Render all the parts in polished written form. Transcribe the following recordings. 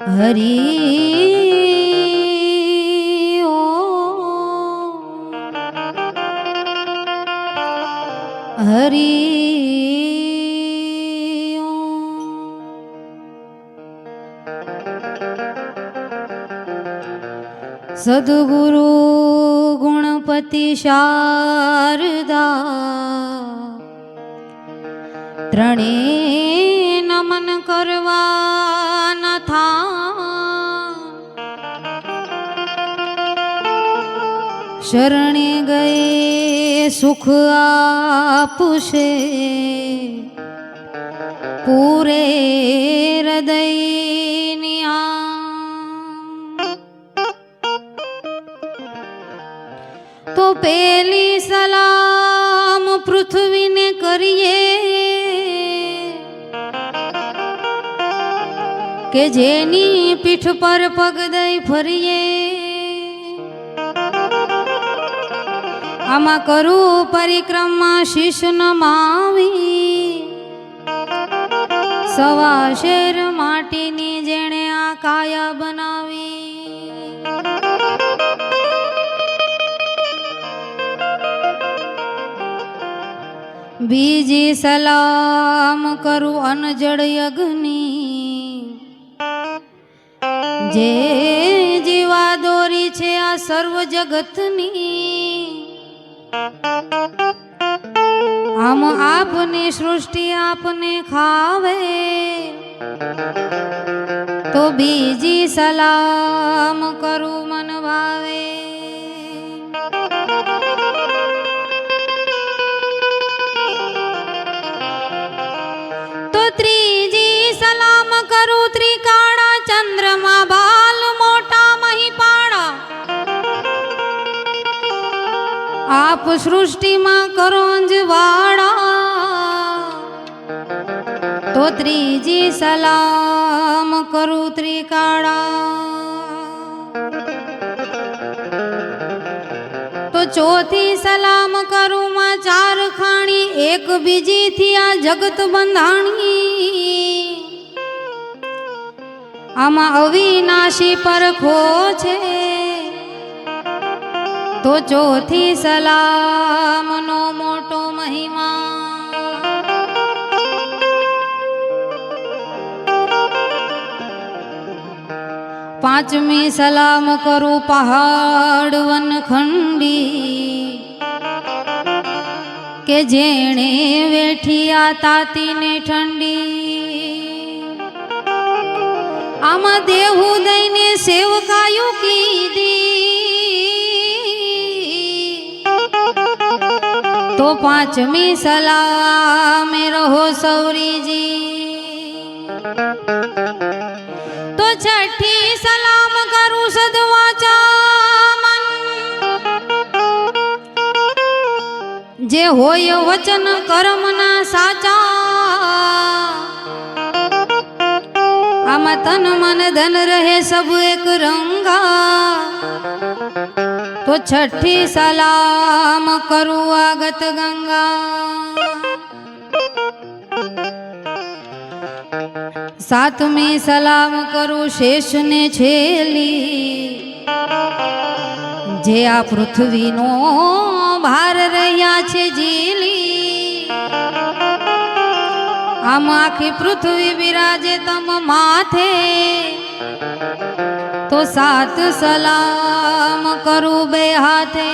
હરિ હરિ સદગુરુ ગુણપતિ શારદા ત્રણે નમન કરવા ન થા શરણે ગયે સુખ આપશે પૂરે હૃદયની તો પેલી સલામ પૃથ્વીને કરીએ કે જેની પીઠ પર પગ દઈ ફરીએ આમાં કરું પરિક્રમા શીશ નમાવી સવા શેર માટીની જેણે આ કાયા બનાવી બીજી સલામ કરું અનજળ યજ્ઞની જે જીવા દોરી છે આ સર્વ જગતની આમ આપની સૃષ્ટિ આપને ખાવે તો બીજી સલામ કરું મન ભાવે તો ત્રીજી સલામ કરું ત્રિકાળા ચંદ્રમા બાલ મોટા મહીપાળા આપ સૃષ્ટિમાં કરો અંજવાળા તો ત્રીજી સલામ કરું ત્રિકાળા તો ચોથી સલામ કરું માં ચાર ખાણી એક બીજીથી આ જગત બંધાણી આમાં અવિનાશી પરખો છે તો ચોથી સલામનો મોટો મહિમા પાંચમી સલામ કરું પહાડ વનખંડી કે જેણે વેઠી આ તાતીને ઠંડી આમાં દેવું દઈને સેવકાયું કીધી તો પાંચમી સલામે રહો સૌરીજી તો છઠ્ઠી સલામ કરું સદવાચા મન જે હોય વચન કર્મના સાચા આમાં તન મન ધન રહે સબ એક રંગા તો છઠ્ઠી સલામ કરું આગત ગંગા સાતમી સલામ કરું શેષને છેલી જે આ પૃથ્વીનો ભાર રહ્યા છે ઝીલી આમ આખી પૃથ્વી બિરાજે તમ માથે તો સાત સલામ કરું બે હાથે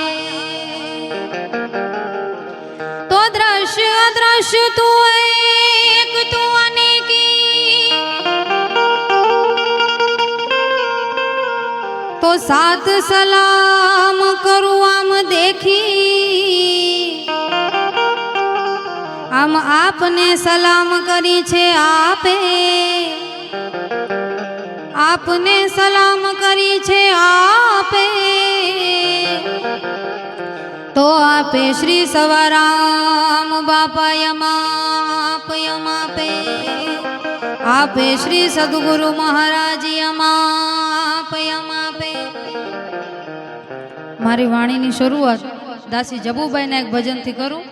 તો દ્રશ્ય અદ્રશ્ય તું એક તું અનેકી તો સાત સલામ કરું આમ દેખી આમ આપને સલામ કરી છે આપે આપને સલામ કરી છે આપે તો આપે શ્રી સવારામ બાપા યમાપે આપે શ્રી સદગુરુ મહારાજ યમાપે મારી વાણીની શરૂઆત દાસી જબુબાઈના એક ભજનથી કરું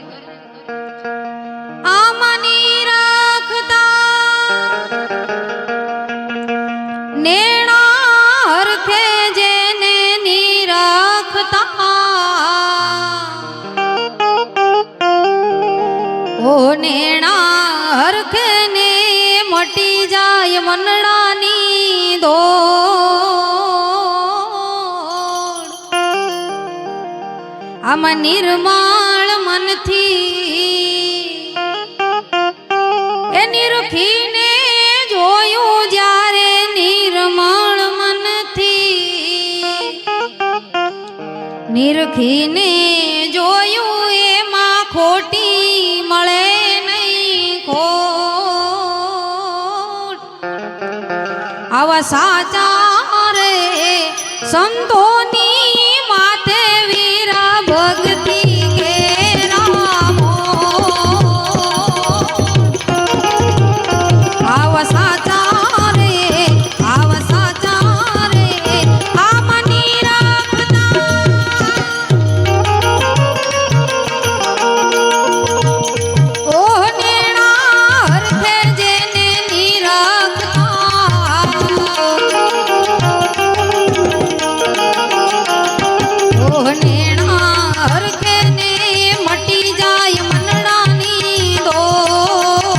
આમની રાખતા ને મનડાની દોડ આમાં નિર્મળ મનથી એ નિરખીને જોયું જ્યારે નિર્મળ મનથી નિરખીને જોયું એમાં ખોટી મળે નહીં ખોટ આવા સાચા રે સંતોની માથે વીરા ભક્તિ ઘેરામો આવા સાચા રે આમાં નિરાખતા ઓહ નેણા હરખે જેને નિરાખતા ઓહ નેણા હરખે ને મટી જાય મનડાની દોડ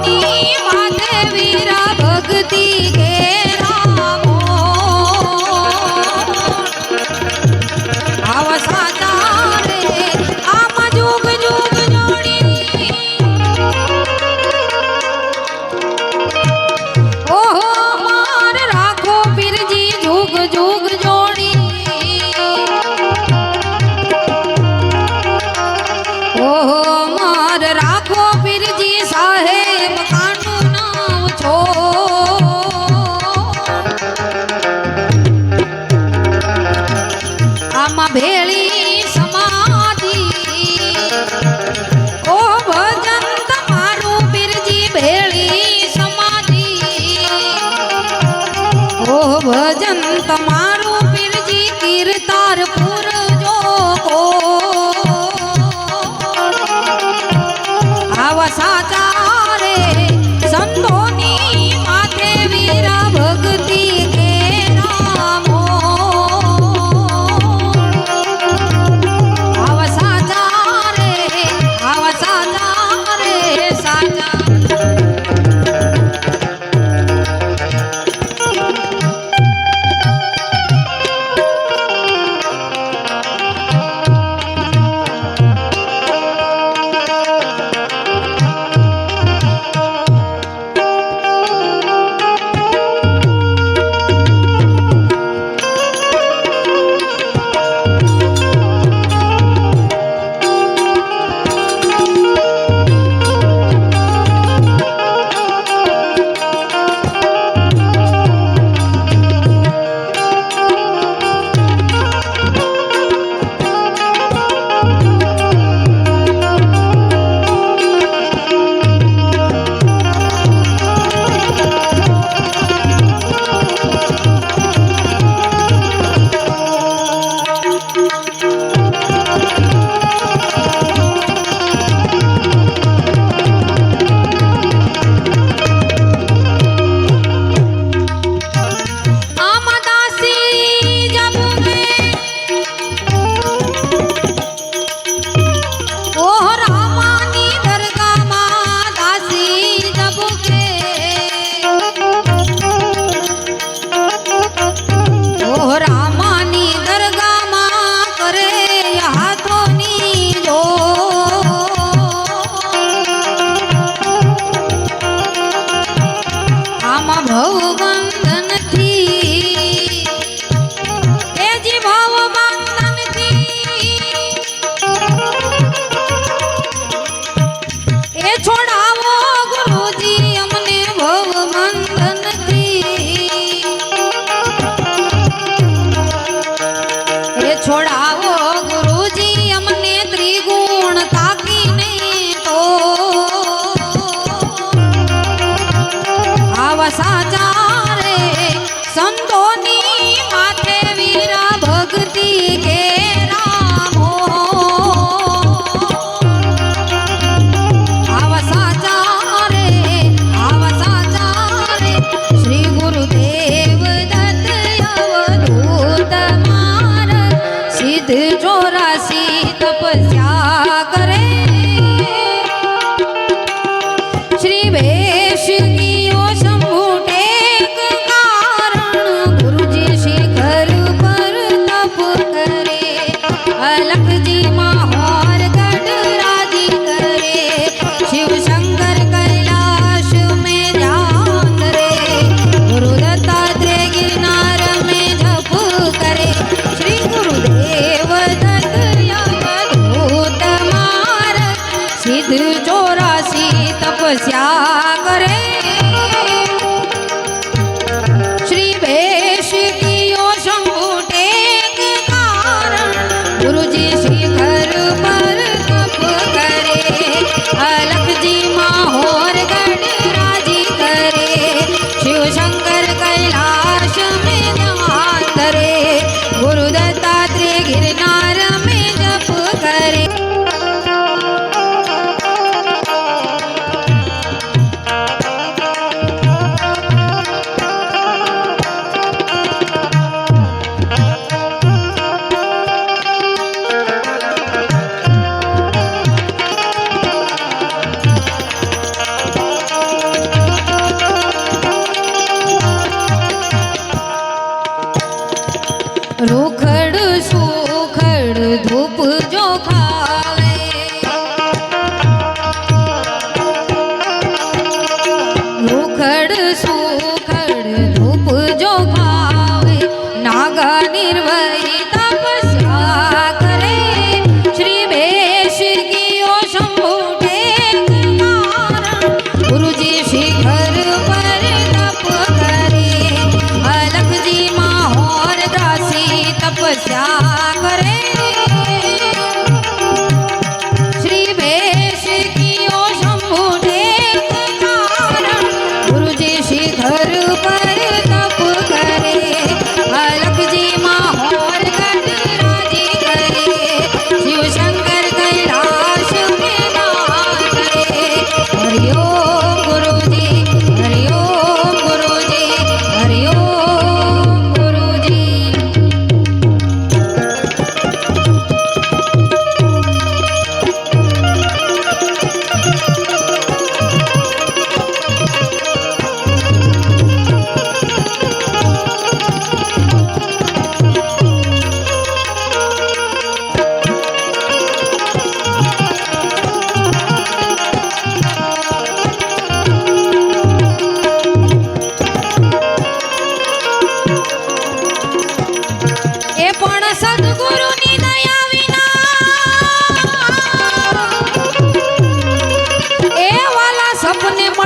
ની માથે વીરા ભક્તિ કે રામો આવ સાચા રે આમ જુગ જુગ જોડી ઓહો માર રાખો પીરજી જુગ જુગ જોડી ઓહો માર રાખો પીરજી સાહેબ કાંડ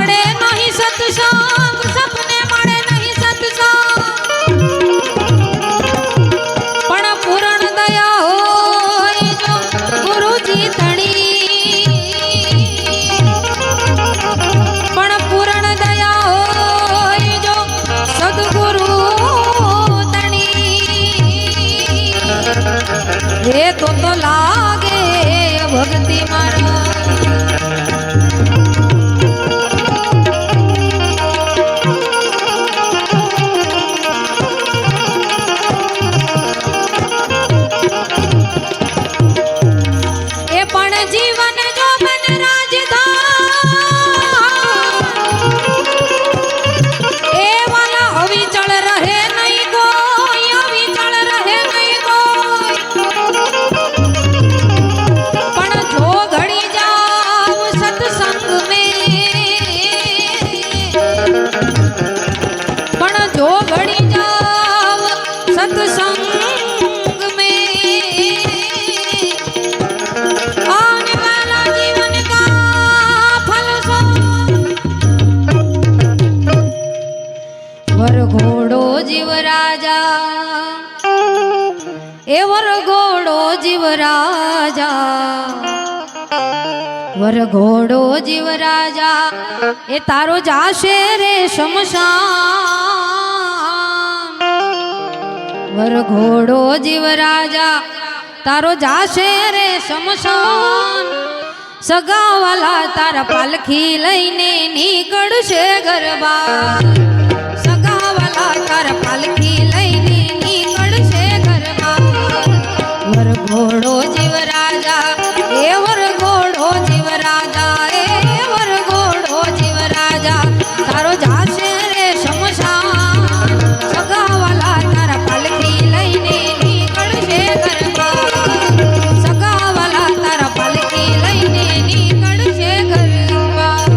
મળે નહીં સત્સંગ, સપને મળે નહીં સત્સંગ, પણ પૂર્ણ દયા હોય જો ગુરુજી તણી, પણ પૂર્ણ દયા હોય જો સદગુરુ તણી, એ તો લાગે ભક્તિ મારા. જીવન જો બન રાજધાન, એ વાલા અવિચળ રહે નહીં કોઈ, અવિચળ રહે નહીં કોઈ, પણ જો ઘડી જાવ સત્સંગ મેં, પણ જો ઘડી જાવ સત્સંગ વરઘોડો જીવ રાજા, એ વરઘોડો જીવ રાજા, વરઘોડો જીવ રાજા, એ તારો જાશે રે શમશાન, વરઘોડો જીવ રાજા, તારો જાશે રે શમશાન, સગાવાલા તારા પાલખી લઈને નીકળશે ગરબા, તારા પાલખી લઈને નીકળશે ઘરમાં. વરઘોડો જીવ રાજા, એ વરઘોડો જીવ રાજા, એ વરઘોડો જીવ રાજા, તારો જાશે રે શમશાન, સગાવાલા તારા પાલખી લઈને નીકળશે ઘરમાં, સગાવાલા તારા પાલખી લઈને નીકળશે ઘરમાં.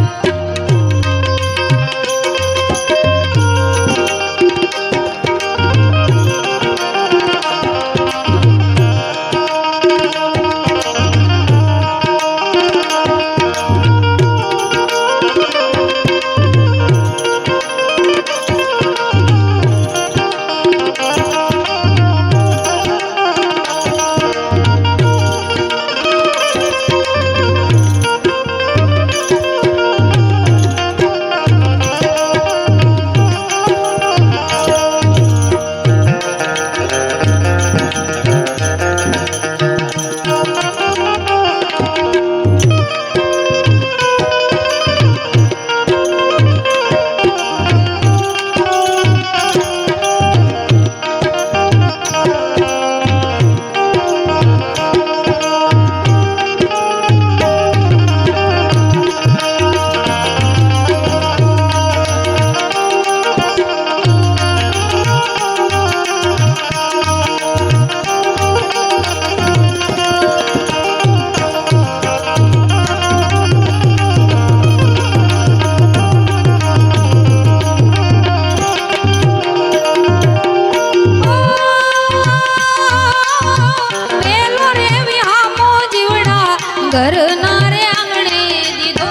ઘરના રે આંગણે દીધો,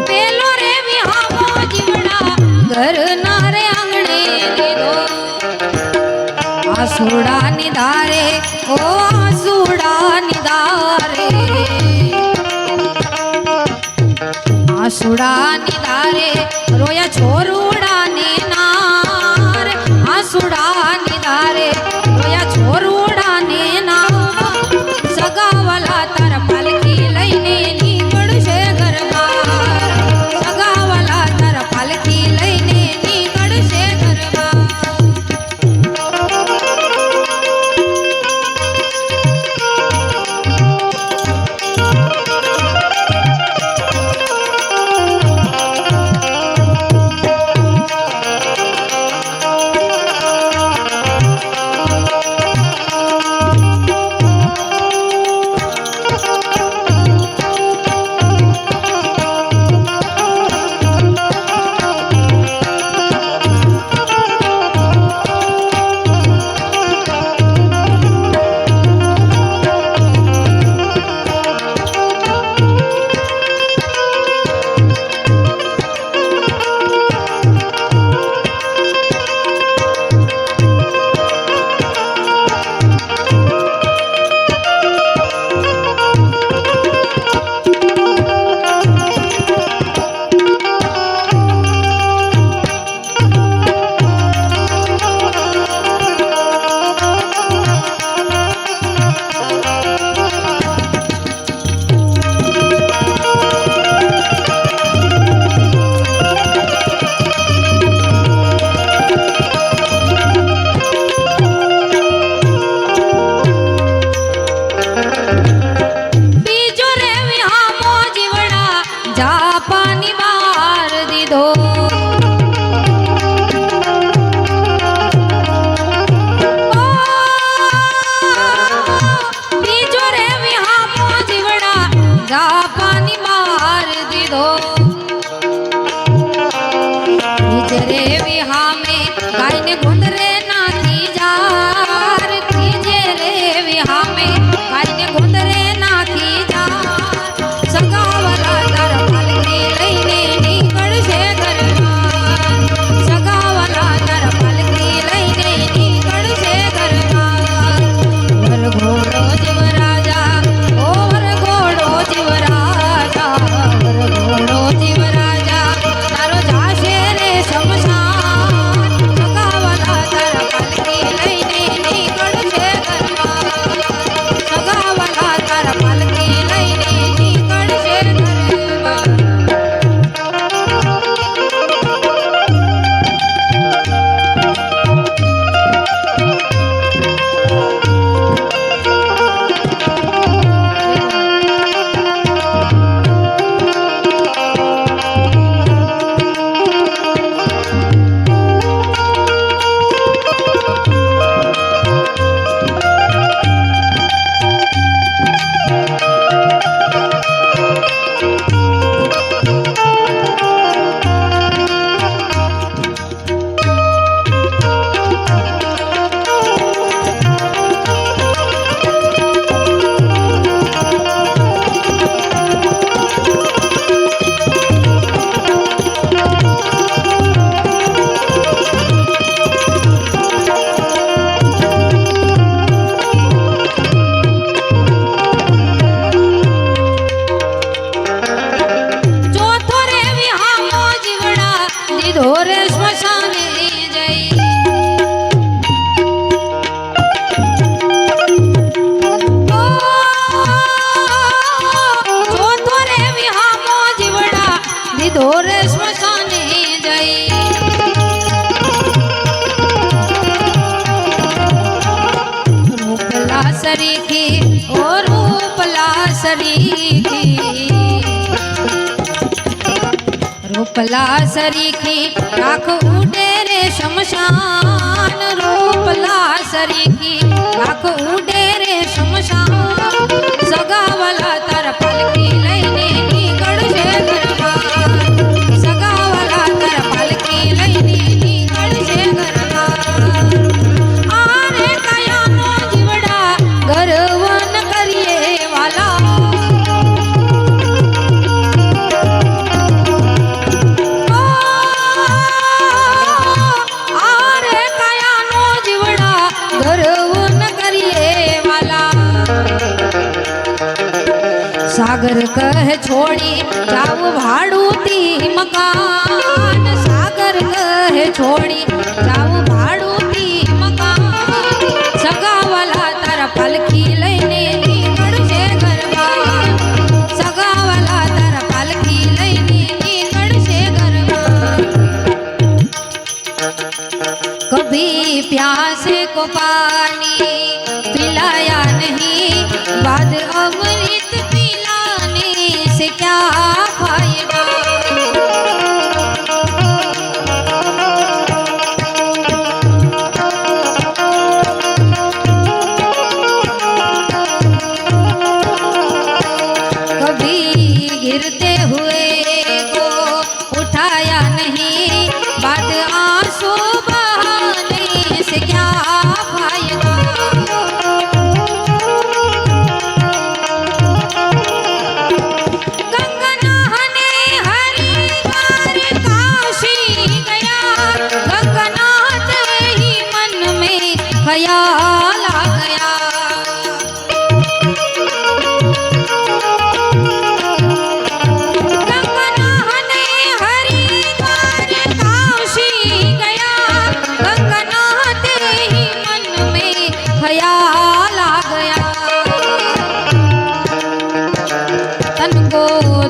પેલો રે વિહામો જીવડા ઘરના રે આંગણે દીધો. આસુડા નિધારે, ઓ આસુડા નિધારે, આસુડા નિધારે, રોયા છોરુડા ને નાર, આસુડા નિધારે, રોયા છોરુડા ને નાર, સગાવાલા તારા પાલખી લઈને નીકળશે ઘરમાં, સગાવાલા તારા પાલખી લઈને નીકળશે ઘરમાં. જા પાણી માર દીધો ત્રીજરે વિહામે ગાયને ગુંદરે નાખી જાર ત્રીજરે વિહામે ગાયને ગુંદરે નાખી જાર સગાવલા તાર પાલકી લઈને નીકળશે ઘરમાં સગાવલા તાર પાલકી લઈને નીકળશે ઘરમાં વરઘોડો જીવ રાજા ઓ વરઘોડો જીવ રાજા વરઘોડો જીવ રાજા તારો જાશે રે શમશાન સગાવલા તાર પાલકી લઈને નીકળશે ઘરમાં સગાવલા તાર પાલકી લઈને નીકળશે ઘરમાં ચોથો રે વિહામો જીવડા દીધો રે સ્મશાને જઈ ઓ, ચોથો રે વિહામો જીવડા દીધો રે સ્મશાને જઈ રૂપલા સરીખી ઓ રૂપલા સરીખી રૂપલા સરીખી રાખ ઉડે રે શમશાન રૂપલા સરીખી રાખ ઉડે રે શમશાન સગાવલા તાર પાલકી લઈને નીકળશે ઘરમાં સગાવલા તાર પાલકી લઈને નીકળશે ઘરમાં આરે કયાનો જીવડા ગરવન કરીએ વાલા આરે કયાનો જીવડા ગરવન કરીએ વાલા સાગર કહે છોડી જાવ ભાડુતી મકાન સાગર કહે છોડી જાવ ભાડુતી મકાન સગાવલા તારા પાલકી લઈને નીકળશે ઘરમાં સગાવલા તારા પાલકી લઈને નીકળશે ઘરમાં कभी प्यासे को पानी पिलाया नहीं बाद अमृत पिलाने से क्या फायदा कभी गिरते हुए को उठाया नहीं बाद आंसू बहाने से क्या फायदा गंगा नहाने हरिद्वार काशी गया गंगा नहाते ही मन में ख्याल आ गया गंगा नहाने हरिद्वार काशी गया गंगा नहाते ही मन में ख्याल आ गया तन को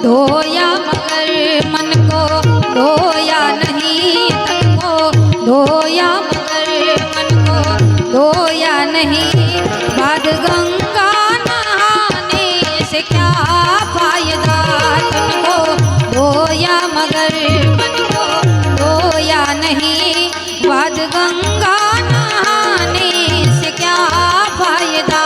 धोया मगर मन को धोया नहीं तन को धोया मगर मन को धोया नहीं बाद गंगा नहाने से क्या फायदा तन को धोया मगर मन को धोया नहीं बाद गंगा नहाने से क्या फायदा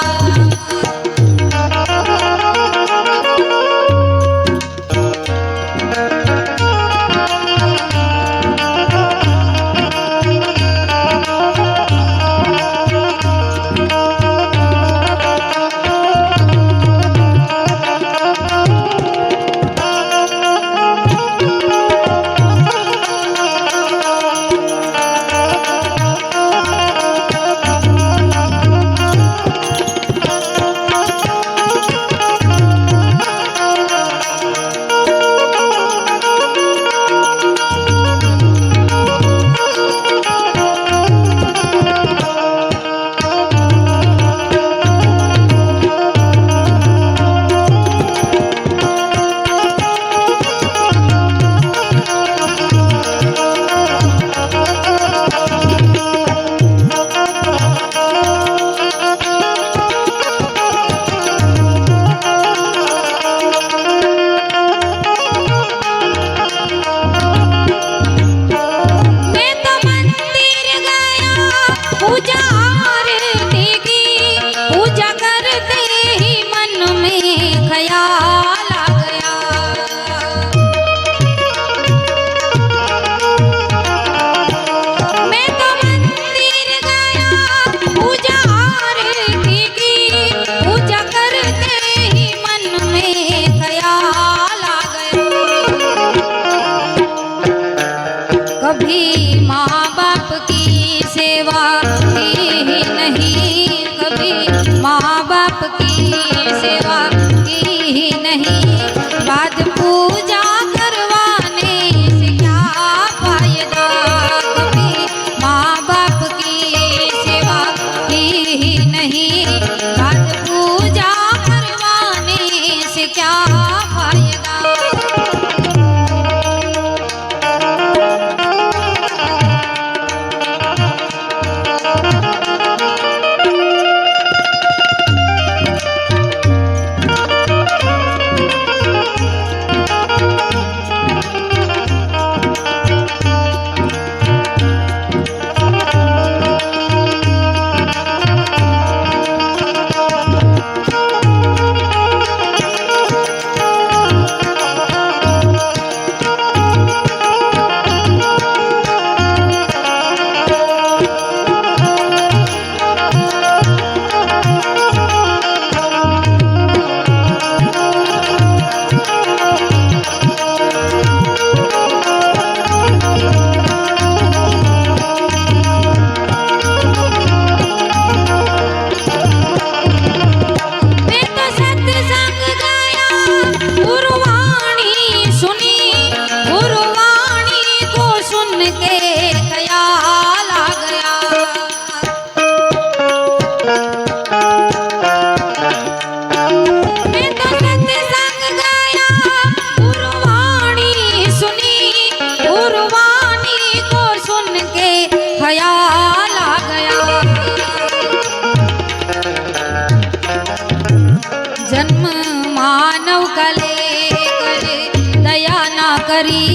करी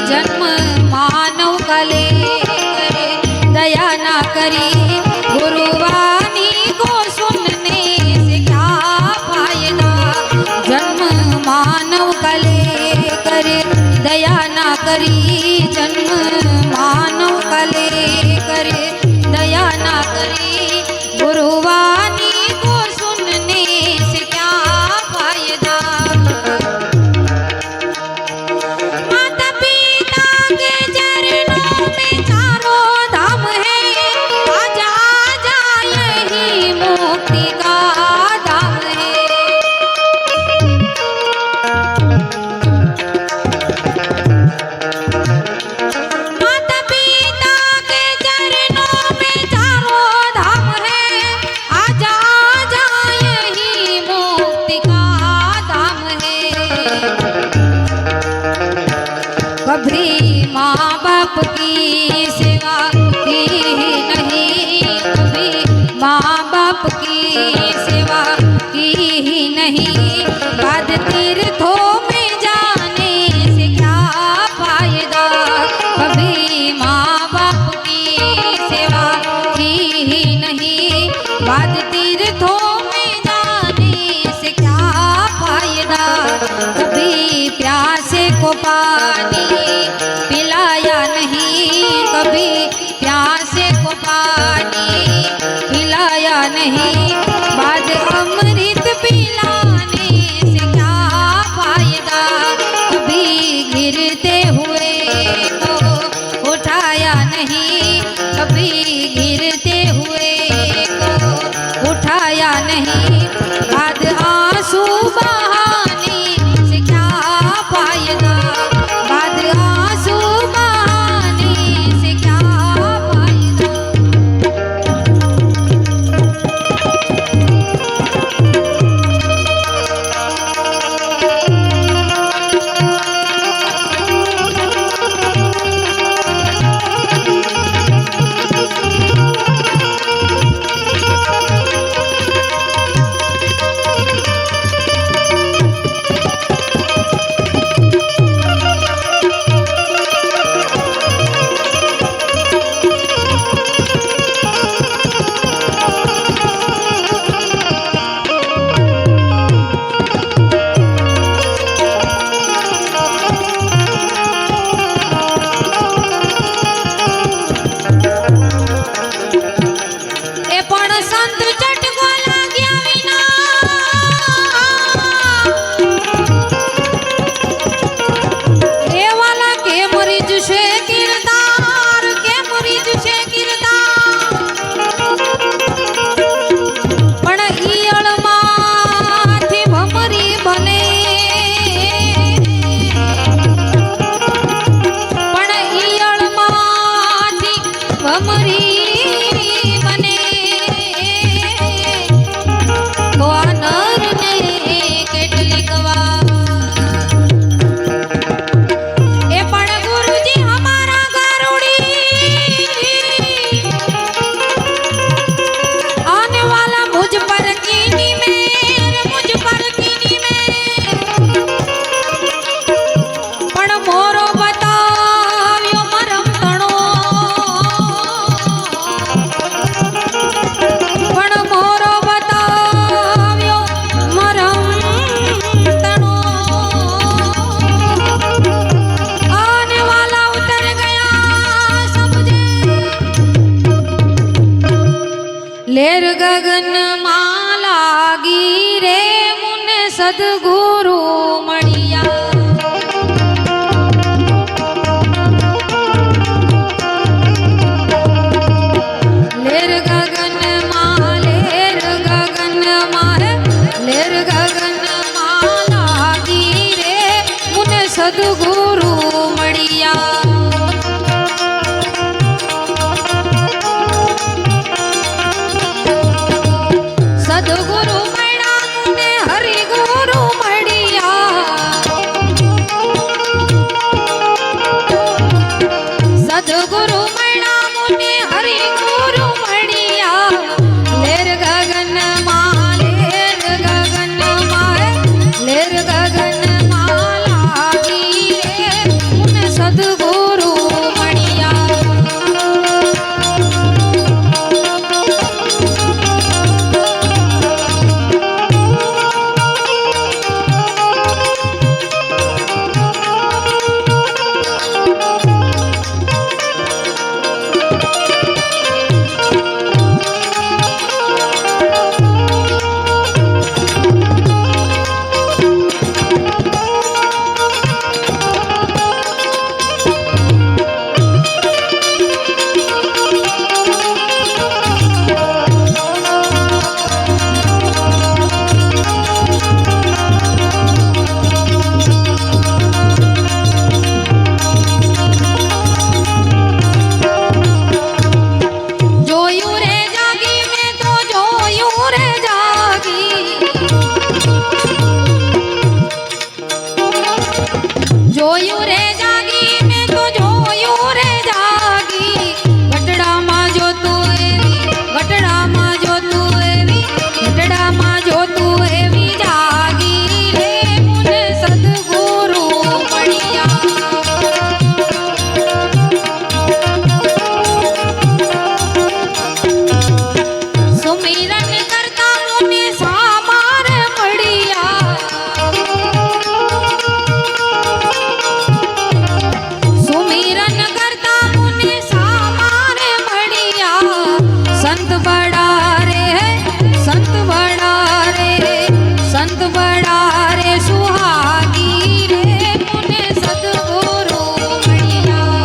जन्म मानव कले करे, दया ना करी गुरुवाणी को सुनने से क्या फायदा। जन्म मानव कले करे, दया ना करी जन्म मानव कले करे, दया ना करी गुरुवाणी को सुनने से क्या फायदा। माता पिता के चरणों में चारों धाम है, आजा आजा यही मुक्ति का धाम है। माता पिता के चरणों में चारों धाम है, आजा आजा यही मुक्ति का धाम है। कभी माँ बाप की सेवा की नहीं, कभी माँ बाप की सेवा की ही नहीं, बाद तीर्थों में जाने से क्या फायदा। कभी माँ बाप की सेवा की ही नहीं, बाद तीर्थों में जाने से क्या फायदा। कभी प्यासे को पानी पिलाया नहीं, कभी प्यासे को पानी पिलाया नहीं, बाद अमृत पिलाने से क्या फायदा। कभी गिरते हुए को उठाया नहीं, कभी गिरते हुए को उठाया नहीं, बाद आंसू बहाने से क्या फायदा। बाद आंसू बहाने से क्या फायदा। એ પણ સંત ચટકો લાગ્યા વિના એ વાલા કે મરી જશે કિરદાર, કે મરી જશે કિરદાર। પણ ઈયળમાંથી ભમરી બને, પણ ઈયળમાંથી ભમરી બને તો આ નરને કેટલીક વાર। એ પણ ગુરુજી હમારા ગરુડી आने वाला मुझ पर कीनी मेर, मुझ पर कीनी मेर। पण मोरो बताव्यो मरम तणो, पण मोरो बताव्यो मरम तणो। आने वाला उतर गया समझे, लेर गगन માં લાગી રે મુને સદગુરુ મળ્યા। લેર ગગન માં, લેર ગગન માં, લેર ગગન માં લાગી રે મુને સદગુરુ મળ્યા। સદગુરુ મળ્યા મુને હરિગુરુ મળ્યા। સદગુરુ મળ્યા મુને હરિગુરુ મળ્યા। લેર ગગન માં, લેર ગગન માં, લેર ગગન માં લાગી જોયું રે જાગી મેં તો જોયું રે જાગી ગટડામાં જોતું એવી ગટડામાં જોતું એવી ગટડામાં જોતું એવી જાગી રે મુને સદગુરુ મળ્યા સુમિરન કરતા મુને સામાર મળ્યા સુમિરન કરતા મુને સામાર મળ્યા સંત બડા રે સંત બડા રે સંત બડા રે સુહાગી રે મુને સદગુરુ મળ્યા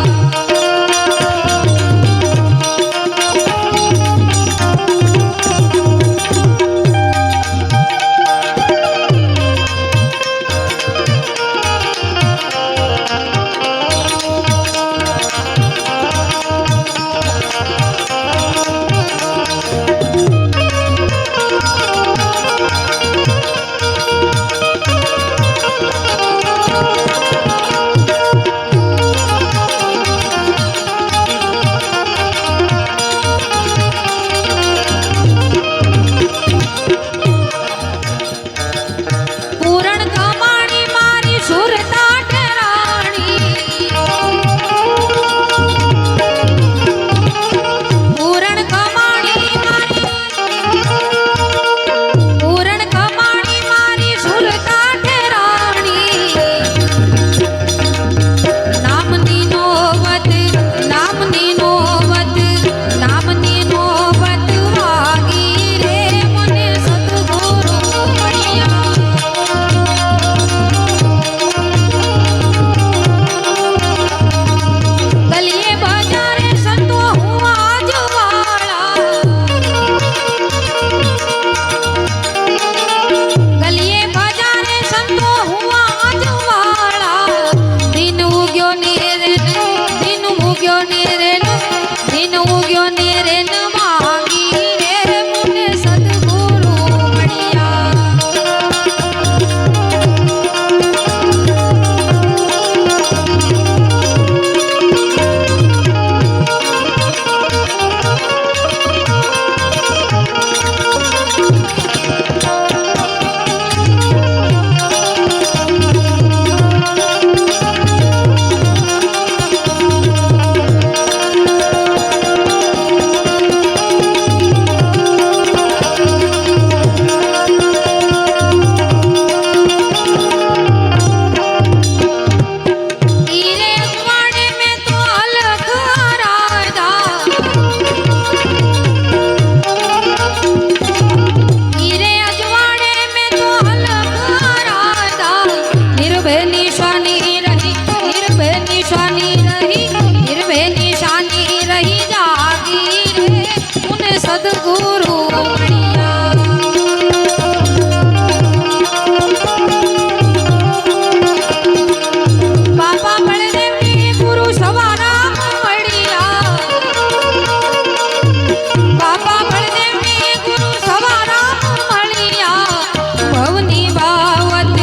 પૂરણ કમાણી મારી સુરતા ઠરાણી પૂરણ કમાણી મારી સુરતા ઠરાણી નામની નોબત વાગી રે મને સદગુરુ મળ્યા ગલીએ બજારે સંતો હું આજવાળા ગલીએ બજારે સંતો હું આજવાળા દિન ઉગ્યો ને રે દિન ઉગ્યો ને રે દિન ઉગ્યો ને રે માગી રે મુને સદગુરુ મળ્યા ઈરે અજવાડે મેં તો અલખ આરાધા ઈરે અજવાડે મેં તો અલખ આરાધા નિર્ભય નિશાની રહી નિર્ભય નિશાની રહી નિર્ભય નિશાની રહી જાગી રે મુને સદગુરુ મળ્યા બાપા બળદેવની ગુરુ સવારામ મળ્યા બાપા બળદેવની ગુરુ સવારામ મળ્યા ભવની બાવત